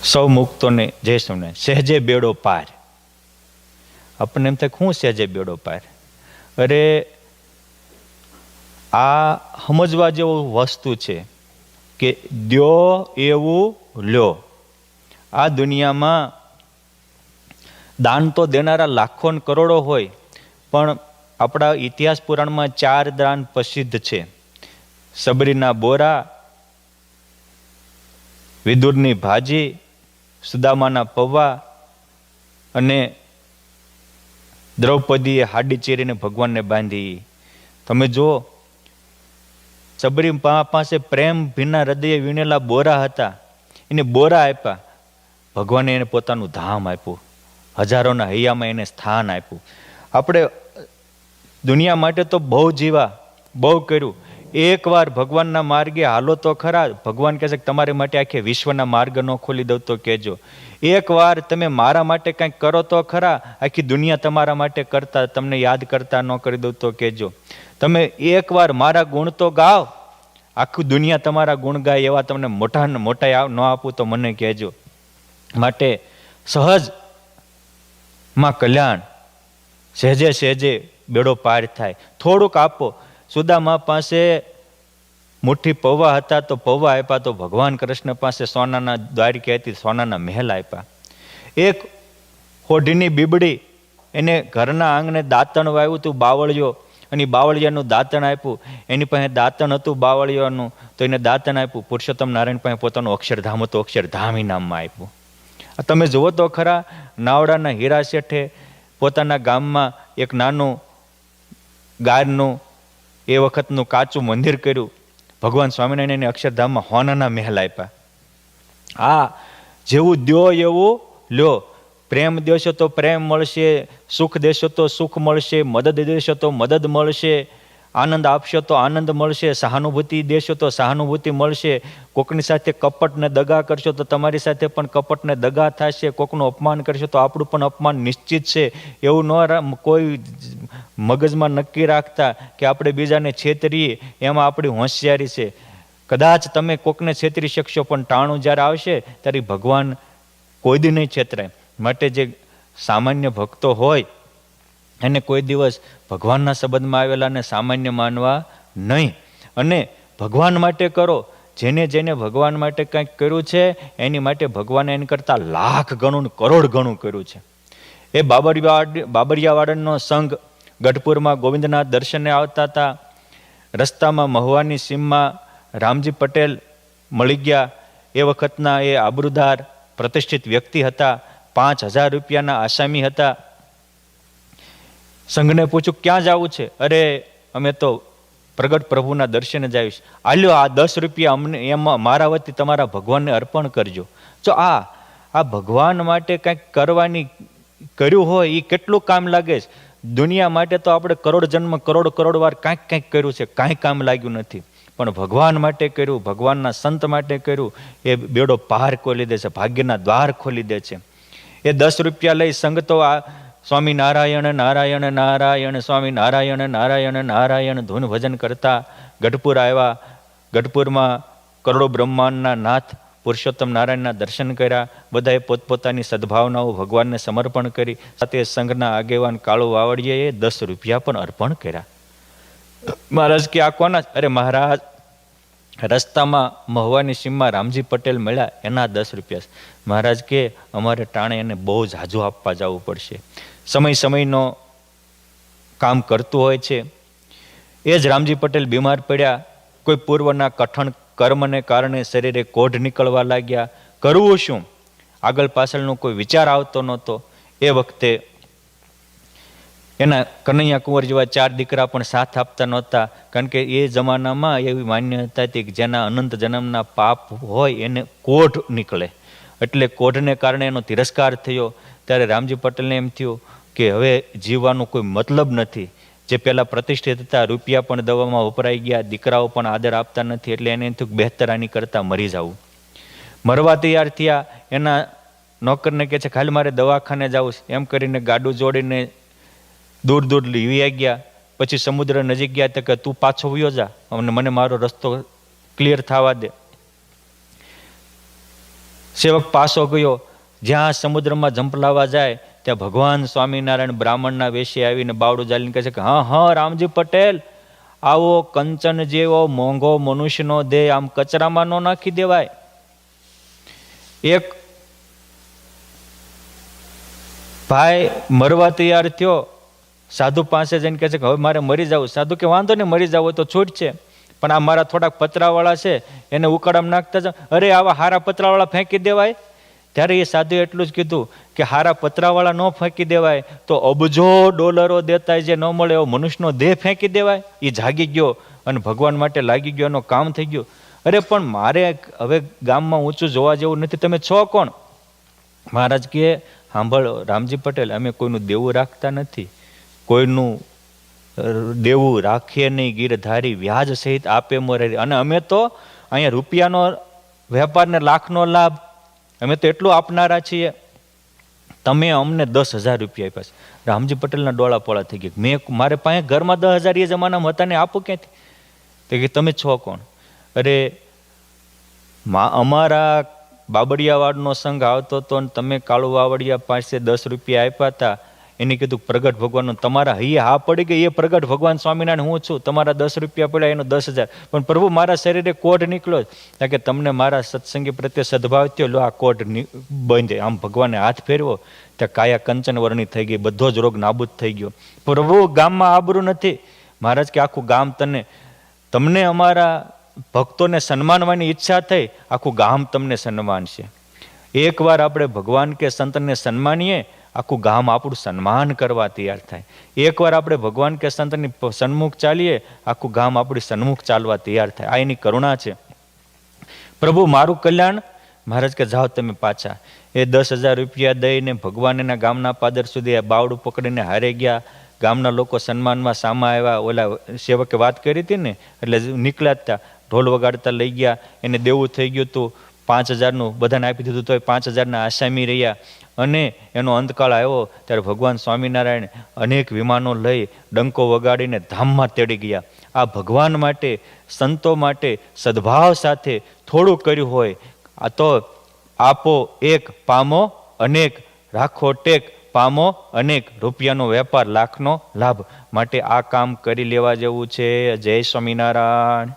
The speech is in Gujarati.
સૌ મુક્તોને જય સ્વામિનારાયણ. સહેજે બેડો પાર. આપણને એમ થાય શું સહેજે બેડો પાર? અરે આ સમજવા જેવું વસ્તુ છે કે દ્યો એવું લ્યો. આ દુનિયામાં દાન તો દેનારા લાખો ને કરોડો હોય, પણ આપણા ઇતિહાસ પુરાણમાં 4 દાન પ્રસિદ્ધ છે. સબરીના બોરા, વિદુરની ભાજી, સુદામાના પૌવા અને દ્રૌપદીએ હાડી ચીરીને ભગવાનને બાંધી. તમે જુઓ, સબરી પાસે પ્રેમ ભીના હૃદયે વીણેલા બોરા હતા. એને બોરા આપ્યા, ભગવાને એને પોતાનું ધામ આપ્યું, હજારોના હૈયામાં એને સ્થાન આપ્યું. આપણે દુનિયા માટે તો બહુ જીવા, બહુ કર્યું. એકવાર ભગવાનના માર્ગે હાલો તો ખરા. ભગવાન કહે છે કે તમારી માટે આખે વિશ્વના માર્ગ ન ખોલી દઉં તો કહેજો. એકવાર તમે મારા માટે કંઈક કરો તો ખરા. આખી દુનિયા તમારા માટે કરતા, તમને યાદ કરતા ન કરી દઉં તો કહેજો. તમે એકવાર મારા ગુણ તો ગાઓ, આખી દુનિયા તમારા ગુણ ગાય એવા તમને મોટા મોટા ન આપું તો મને કહેજો. માટે સહજ માં કલ્યાણ, સહેજે સહેજે બેડો પાર થાય. થોડુંક આપો. સુદામા પાસે મુઠ્ઠી પૌવા હતા તો પૌવા આપ્યા, તો ભગવાન કૃષ્ણ પાસે સોનાના દ્વારિકા હતી, સોનાના મહેલ આપ્યા. એક હોઢીની બીબડી, એને ઘરના આંગણે દાંતણ વાવ્યું હતું, બાવળિયો, અને બાવળિયાનું દાંતણ આપ્યું. એની પાસે દાંતણ હતું બાવળિયાનું, તો એને દાંતણ આપ્યું. પુરુષોત્તમ નારાયણ પાસે પોતાનું અક્ષરધામ હતું, અક્ષરધામ ઇનામમાં આપ્યું. તમે જુઓ તો ખરા, નાવડાના હીરા શેઠે પોતાના ગામમાં એક નાનું ગાયનું એ વખતનું કાચું મંદિર કર્યું. ભગવાન સ્વામિનારાયણ અક્ષરધામમાં હોનાના મહેલ આપ્યા. આ જેવું દ્યો એવું લ્યો. પ્રેમ દેશો તો પ્રેમ મળશે, સુખ દેશો તો સુખ મળશે, મદદ દેશો તો મદદ મળશે, આનંદ આપશો તો આનંદ મળશે, સહાનુભૂતિ દેશો તો સહાનુભૂતિ મળશે. કોકની સાથે કપટ ને દગા કરશો તો તમારી સાથે પણ કપટ ને દગા થશે. કોકનું અપમાન કરશો તો આપણું પણ અપમાન નિશ્ચિત છે. એવું ન કોઈ મગજમાં નક્કી રાખતા કે આપણે બીજાને છેતરીએ, એમાં આપણી હોશિયારી છે. કદાચ તમે કોકને છેતરી શકશો, પણ ટાણું જ્યારે આવશે ત્યારે ભગવાન કોઈ દી નહીં છેતરાય. માટે જે સામાન્ય ભક્તો હોય એને કોઈ દિવસ ભગવાનના સંબંધમાં આવેલા ને સામાન્ય માનવા નહીં. અને ભગવાન માટે કરો. જેને જેને ભગવાન માટે કંઈક કર્યું છે એની માટે ભગવાને એની કરતાં લાખ ગણું કરોડ ગણું કર્યું છે. એ બાબરિયાવાડનો સંઘ ગઢપુરમાં ગોવિંદના દર્શને આવતા હતા. રસ્તામાં મહુવાની સીમમાં રામજી પટેલ મળી ગયા. એ વખતના એ આબરૂદાર પ્રતિષ્ઠિત વ્યક્તિ હતા. 5,000 રૂપિયાના આસામી હતા. સંઘને પૂછ્યું ક્યાં જવું છે? અરે અમે તો પ્રગટ પ્રભુના દર્શને જઈશ. આલ્યો આ 10 રૂપિયા અમને એમાં મારા વતી તમારા ભગવાનને અર્પણ કરજો. જો આ ભગવાન માટે કંઈક કરવાની કર્યું હોય એ કેટલું કામ લાગે છે. દુનિયા માટે તો આપણે કરોડ જન્મ કરોડ વાર કંઈક કર્યું છે, કાંઈ કામ લાગ્યું નથી. પણ ભગવાન માટે કર્યું, ભગવાનના સંત માટે કર્યું, એ બેડો પાર ખોલી દે છે, ભાગ્યના દ્વાર ખોલી દે છે. એ 10 રૂપિયા લઈ સંઘ તો આ સ્વામી નારાયણ નારાયણ નારાયણ, સ્વામી નારાયણ નારાયણ નારાયણ ધૂન ભજન કરતા ગઢપુર આવ્યા. ગઢપુરમાં કરોડો બ્રહ્માંડના નાથ પુરુષોત્તમ નારાયણના દર્શન કર્યા. બધાએ પોતપોતાની સદભાવનાઓ ભગવાનને સમર્પણ કરી. સાથે સંઘના આગેવાન કાળુ વાવડીએ 10 રૂપિયા પણ અર્પણ કર્યા. મહારાજ કે આ કોના? અરે મહારાજ, રસ્તામાં મહુવાની સીમમાં રામજી પટેલ મળ્યા, એના 10 રૂપિયા. મહારાજ કે અમારે ટાણે એને બહુ ઝાઝું આપવા જવું પડશે. સમયનો કામ કરતું હોય છે. એ જ રામજી પટેલ બીમાર પડ્યા. કોઈ પૂર્વના કઠણ કર્મને કારણે શરીરે કોઢ નીકળવા લાગ્યા. કરવું શું? આગળ પાછળનો કોઈ વિચાર આવતો નહોતો. એ વખતે એના કનૈયા કુંવર જેવા 4 દીકરા પણ સાથ આપતા નહોતા. કારણ કે એ જમાનામાં એવી માન્યતા હતી કે જેના અનંત જન્મના પાપ હોય એને કોઢ નીકળે. એટલે કોઢને કારણે એનો તિરસ્કાર થયો. ત્યારે રામજી પટેલને એમ થયું કે હવે જીવવાનો કોઈ મતલબ નથી. જે પહેલાં પ્રતિષ્ઠિત હતા, રૂપિયા પણ દવામાં વપરાઈ ગયા, દીકરાઓ પણ આદર આપતા નથી. એટલે એને એમ થયું બહેતર આની કરતાં મરી જવું. મરવા તૈયાર થયા. એના નોકરને કહે છે ખાલી મારે દવાખાને જવું. એમ કરીને ગાડું જોડીને દૂર લીવી ગયા. પછી સમુદ્ર નજીક ગયા તો કે તું પાછો વયો જા અને મને મારો રસ્તો ક્લિયર થવા દે. સેવક પાસો ગયો. જ્યાં સમુદ્રમાં ઝંપલાવા જાય ત્યાં ભગવાન સ્વામિનારાયણ બ્રાહ્મણના વેશે આવીને બાવડું જાલીને કહે છે કે હા હા રામજી પટેલ, આવો કંચન જેવો મોંઘો મનુષ્યનો દેહ આમ કચરામાં ન નાખી દેવાય. એક ભાઈ મરવા તૈયાર થયો, સાધુ પાસે જઈને કહે છે કે હવે મારે મરી જવું. સાધુ કે વાંધો નહીં, મરી જવું તો છૂટ છે, પણ આ મારા થોડાક પતરાવાળા છે એને ઉકાળામાં નાખતા જાઓ. અરે આવા હારા પતરાવાળા ફેંકી દેવાય? ત્યારે એ સાધુએ એટલું જ કીધું કે હારા પતરાવાળા ન ફેંકી દેવાય તો અબજો ડોલરો દેતા જે ન મળે એવો મનુષ્યનો દેહ ફેંકી દેવાય? એ જાગી ગયો અને ભગવાન માટે લાગી ગયો, એનું કામ થઈ ગયું. અરે પણ મારે હવે ગામમાં ઊંચું જોવા જેવું નથી, તમે છો કોણ? મહારાજ કહે સાંભળો રામજી પટેલ, અમે કોઈનું દેવું રાખતા નથી, કોઈનું દેવું રાખીએ નહીં, ગીરધારી વ્યાજ સહિત આપે મોરે. અને અમે તો અહીંયા રૂપિયાનો વેપાર ને લાખનો લાભ, અમે તો એટલું આપનારા છીએ. તમે અમને 10,000 રૂપિયા આપ્યા છે. રામજી પટેલના ડોળા પોળા થઈ ગયા. મારે પાસે ઘરમાં 10,000 એ જમાનામાં હતા ને, આપું ક્યાંથી? તો કે તમે છો કોણ? અરે અમારા બાબડિયાવાડનો સંઘ આવતો હતો ને તમે કાળુ વાવડિયા પાસે 10 રૂપિયા આપ્યા હતા. એને કીધું પ્રગટ ભગવાનનું, તમારા હૈયે હા પડી ગઈ, એ પ્રગટ ભગવાન સ્વામિનારાયણ હું છું, તમારા 10 રૂપિયા પડ્યા એનો 10,000. પણ પ્રભુ મારા શરીરે કોઢ નીકળ્યો કારણ કે તમને મારા સત્સંગી પ્રત્યે સદભાવ થયો, લો આ કોઢ બંધ. આમ ભગવાને હાથ ફેરવો ત્યાં કાયા કંચન વર્ણી થઈ ગઈ, બધો જ રોગ નાબૂદ થઈ ગયો. પ્રભુ ગામમાં આબરૂ નથી. મહારાજ કે આખું ગામ તમને અમારા ભક્તોને સન્માનવાની ઈચ્છા થઈ, આખું ગામ તમને સન્માનશે. એકવાર આપણે ભગવાન કે સંતને સન્માનીએ, આખું ગામ આપણું સન્માન કરવા તૈયાર થાય. એકવાર આપણે ભગવાન કે સંતની સન્મુખ ચાલીએ, આખું ગામ આપણી સન્મુખ ચાલવા તૈયાર થાય. આ એની કરુણા છે. પ્રભુ મારું કલ્યાણ. મહારાજ કે જાઓ તમે પાછા. એ 10,000 રૂપિયા દઈને ભગવાન એના ગામના પાદર સુધી બાવડું પકડીને હારે ગયા. ગામના લોકો સન્માનમાં સામા આવ્યા. ઓલા સેવકે વાત કરી હતી ને, એટલે નીકળ્યા હતા, ઢોલ વગાડતા લઈ ગયા. એને દેવું થઈ ગયું હતું 5,000નું, બધાને આપી દીધું તો 5,000ના આસામી રહ્યા. અને એનો અંતકાળ આવ્યો ત્યારે ભગવાન સ્વામિનારાયણ અનેક વિમાનો લઈ ડંકો વગાડીને ધામમાં તેડી ગયા. આ ભગવાન માટે, સંતો માટે સદભાવ સાથે થોડું કર્યું હોય, આ તો આપો એક પામો અનેક, રાખો ટેક પામો અનેક, રૂપિયાનો વેપાર લાખનો લાભ. માટે આ કામ કરી લેવા જેવું છે. જય સ્વામિનારાયણ.